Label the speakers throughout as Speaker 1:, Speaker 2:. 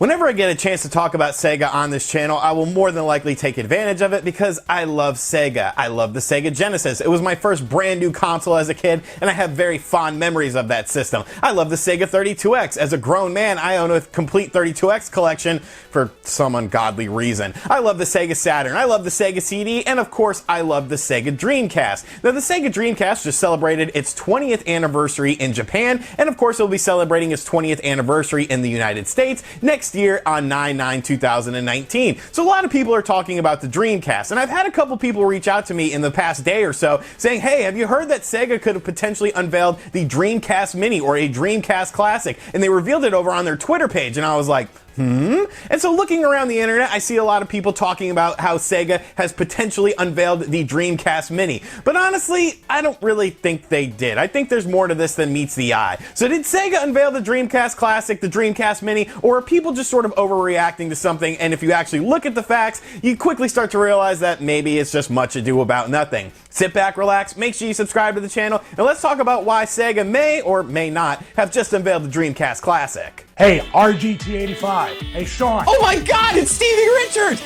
Speaker 1: Whenever I get a chance to talk about Sega on this channel, I will more than likely take advantage of it because I love Sega. I love the Sega Genesis. It was my first brand new console as a kid, and I have very fond memories of that system. I love the Sega 32X. As a grown man, I own a complete 32X collection for some ungodly reason. I love the Sega Saturn. I love the Sega CD, and of course, I love the Sega Dreamcast. Now, the Sega Dreamcast just celebrated its 20th anniversary in Japan, and of course, it will be celebrating its 20th anniversary in the United States next year on 9/9/2019. So a lot of people are talking about the Dreamcast, and I've had a couple people reach out to me in the past day or so saying, hey, have you heard that Sega could have potentially unveiled the Dreamcast Mini or a Dreamcast Classic? And they revealed it over on their Twitter page, and I was like, And so looking around the internet, I see a lot of people talking about how Sega has potentially unveiled the Dreamcast Mini. But honestly, I don't really think they did. I think there's more to this than meets the eye. So did Sega unveil the Dreamcast Classic, the Dreamcast Mini, or are people just sort of overreacting to something? And if you actually look at the facts, you quickly start to realize that maybe it's just much ado about nothing. Sit back, relax, make sure you subscribe to the channel, and let's talk about why Sega may or may not have just unveiled the Dreamcast Classic.
Speaker 2: Hey, RGT 85. Hey, Sean.
Speaker 1: Oh my God, it's Stevie Richards!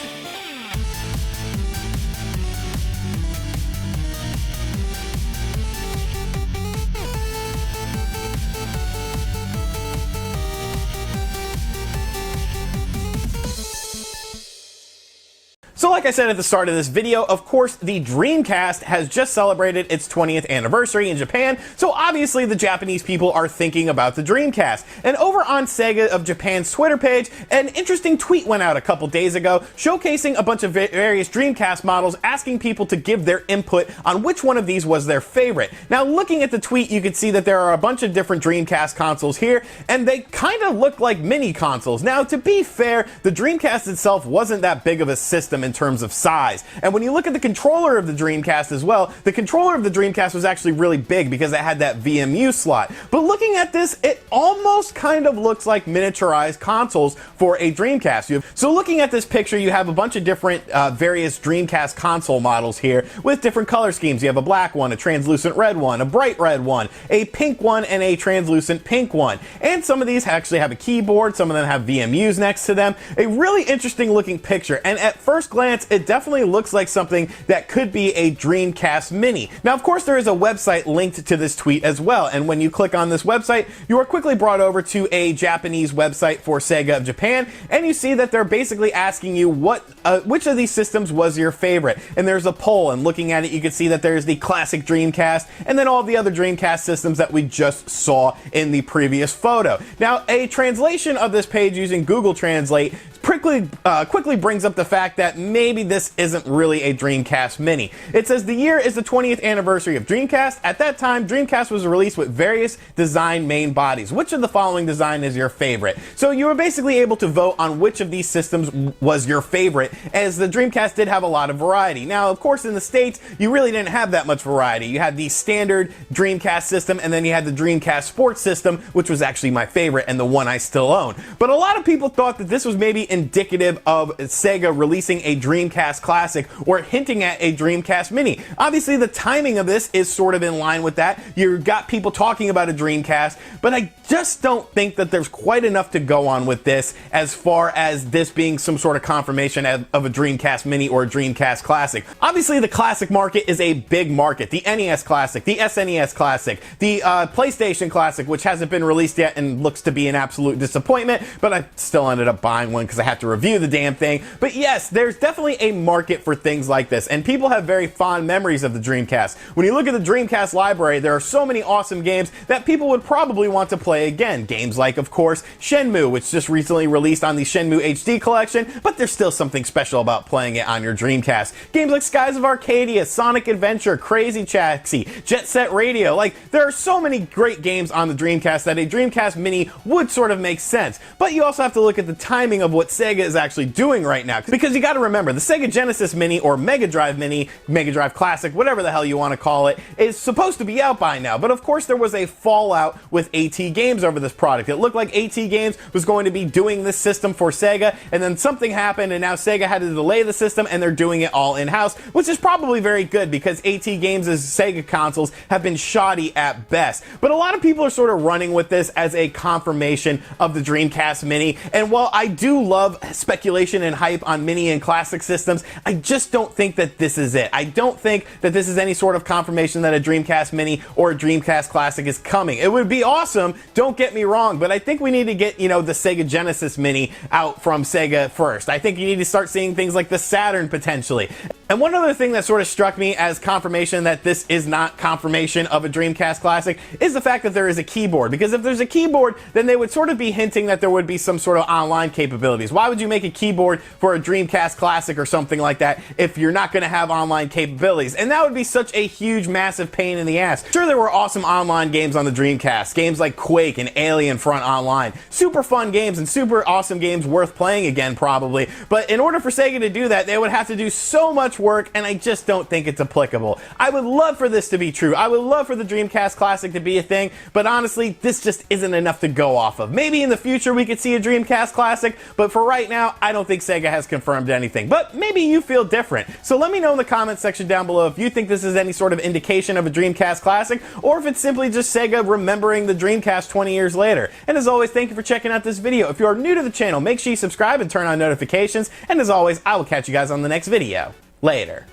Speaker 1: So like I said at the start of this video, of course, the Dreamcast has just celebrated its 20th anniversary in Japan, so obviously the Japanese people are thinking about the Dreamcast. And over on Sega of Japan's Twitter page, an interesting tweet went out a couple days ago showcasing a bunch of various Dreamcast models, asking people to give their input on which one of these was their favorite. Now, looking at the tweet, you can see that there are a bunch of different Dreamcast consoles here, and they kind of look like mini consoles. Now, to be fair, the Dreamcast itself wasn't that big of a system in terms of size. And when you look at the controller of the Dreamcast as well, the controller of the Dreamcast was actually really big because it had that VMU slot. But looking at this, it almost kind of looks like miniaturized consoles for a Dreamcast. So looking at this picture, you have a bunch of different various Dreamcast console models here with different color schemes. You have a black one, a translucent red one, a bright red one, a pink one, and a translucent pink one. And some of these actually have a keyboard, some of them have VMUs next to them. A really interesting looking picture, and at first glance, it definitely looks like something that could be a Dreamcast Mini. Now, of course, there is a website linked to this tweet as well, and when you click on this website, you are quickly brought over to a Japanese website for Sega of Japan, and you see that they're basically asking you which of these systems was your favorite. And there's a poll, and looking at it, you can see that there's the classic Dreamcast, and then all the other Dreamcast systems that we just saw in the previous photo. Now, a translation of this page using Google Translate quickly brings up the fact that maybe this isn't really a Dreamcast Mini. It says the year is the 20th anniversary of Dreamcast. At that time, Dreamcast was released with various design main bodies. Which of the following design is your favorite? So you were basically able to vote on which of these systems was your favorite, as the Dreamcast did have a lot of variety. Now, of course, in the States, you really didn't have that much variety. You had the standard Dreamcast system, and then you had the Dreamcast Sports system, which was actually my favorite and the one I still own. But a lot of people thought that this was maybe indicative of Sega releasing a Dreamcast Classic or hinting at a Dreamcast Mini. Obviously, the timing of this is sort of in line with that. You've got people talking about a Dreamcast, but I just don't think that there's quite enough to go on with this as far as this being some sort of confirmation of a Dreamcast Mini or a Dreamcast Classic. Obviously, the Classic market is a big market. The NES Classic, the SNES Classic, the PlayStation Classic, which hasn't been released yet and looks to be an absolute disappointment, but I still ended up buying one because I have to review the damn thing. But yes, there's definitely a market for things like this, and people have very fond memories of the Dreamcast. When you look at the Dreamcast library, there are so many awesome games that people would probably want to play again. Games like, of course, Shenmue, which just recently released on the Shenmue HD collection, but there's still something special about playing it on your Dreamcast. Games like Skies of Arcadia, Sonic Adventure, Crazy Taxi, Jet Set Radio. Like, there are so many great games on the Dreamcast that a Dreamcast Mini would sort of make sense. But you also have to look at the timing of what Sega Sega is actually doing right now. Because you gotta remember, the Sega Genesis Mini or Mega Drive Mini, Mega Drive Classic, whatever the hell you want to call it, is supposed to be out by now. But of course there was a fallout with AT Games over this product. It looked like AT Games was going to be doing this system for Sega, and then something happened and now Sega had to delay the system and they're doing it all in-house, which is probably very good because AT Games' Sega consoles have been shoddy at best. But a lot of people are sort of running with this as a confirmation of the Dreamcast Mini, and while I do love speculation and hype on Mini and Classic systems, I just don't think that this is it. I don't think that this is any sort of confirmation that a Dreamcast Mini or a Dreamcast Classic is coming. It would be awesome, don't get me wrong, but I think we need to get, you know, the Sega Genesis Mini out from Sega first. I think you need to start seeing things like the Saturn potentially. And one other thing that sort of struck me as confirmation that this is not confirmation of a Dreamcast Classic is the fact that there is a keyboard. Because if there's a keyboard, then they would sort of be hinting that there would be some sort of online capabilities. Why would you make a keyboard for a Dreamcast Classic or something like that if you're not going to have online capabilities? And that would be such a huge, massive pain in the ass. Sure, there were awesome online games on the Dreamcast. Games like Quake and Alien Front Online. Super fun games and super awesome games worth playing again, probably. But in order for Sega to do that, they would have to do so much work, and I just don't think it's applicable. I would love for this to be true. I would love for the Dreamcast Classic to be a thing, but honestly, this just isn't enough to go off of. Maybe in the future we could see a Dreamcast Classic, but for right now, I don't think Sega has confirmed anything. But maybe you feel different. So let me know in the comments section down below if you think this is any sort of indication of a Dreamcast Classic, or if it's simply just Sega remembering the Dreamcast 20 years later. And as always, thank you for checking out this video. If you are new to the channel, make sure you subscribe and turn on notifications. And as always, I will catch you guys on the next video. Later.